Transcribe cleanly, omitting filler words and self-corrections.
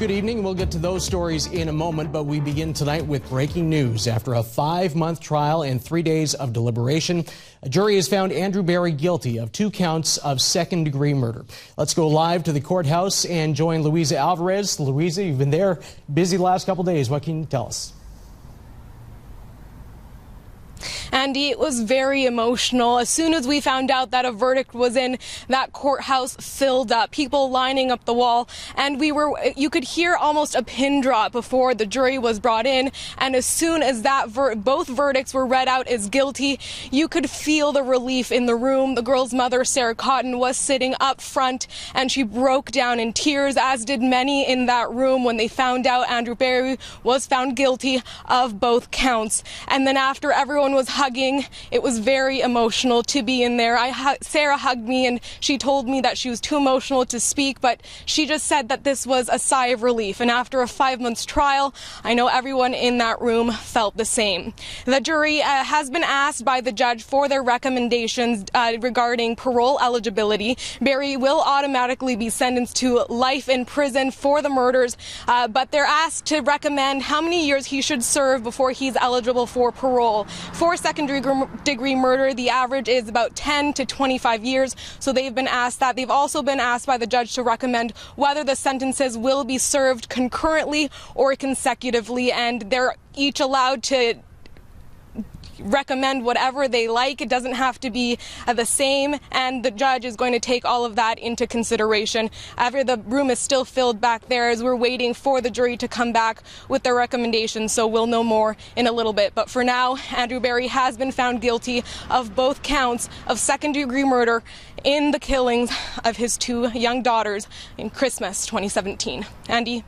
Good evening. We'll get to those stories in a moment, but we begin tonight with breaking news. After a 5-month trial and 3 days of deliberation, a jury has found Andrew Berry guilty of 2 counts of second-degree murder. Let's go live to the courthouse and join Louisa Alvarez. Louisa, you've been there, busy the last couple days. What can you tell us? Andy, it was very emotional. As soon as we found out that a verdict was in, that courthouse filled up, people lining up the wall, and you could hear almost a pin drop before the jury was brought in. And as soon as both verdicts were read out as guilty, you could feel the relief in the room. The girl's mother, Sarah Cotton, was sitting up front, and she broke down in tears, as did many in that room when they found out Andrew Berry was found guilty of both counts. And then after everyone was hugging, it was very emotional to be in there. Sarah hugged me and she told me that she was too emotional to speak, but she just said that this was a sigh of relief. And after a 5-month trial, I know everyone in that room felt the same. The jury has been asked by the judge for their recommendations regarding parole eligibility. Berry will automatically be sentenced to life in prison for the murders, but they're asked to recommend how many years he should serve before he's eligible for parole. For second-degree murder, the average is about 10 to 25 years, so they've been asked that. They've also been asked by the judge to recommend whether the sentences will be served concurrently or consecutively, and they're each allowed to recommend whatever they like. It doesn't have to be the same, and the judge is going to take all of that into consideration. After the room is still filled back there as we're waiting for the jury to come back with their recommendations, so we'll know more in a little bit. But for now, Andrew Berry has been found guilty of both counts of second-degree murder in the killings of his 2 young daughters in Christmas 2017. Andy?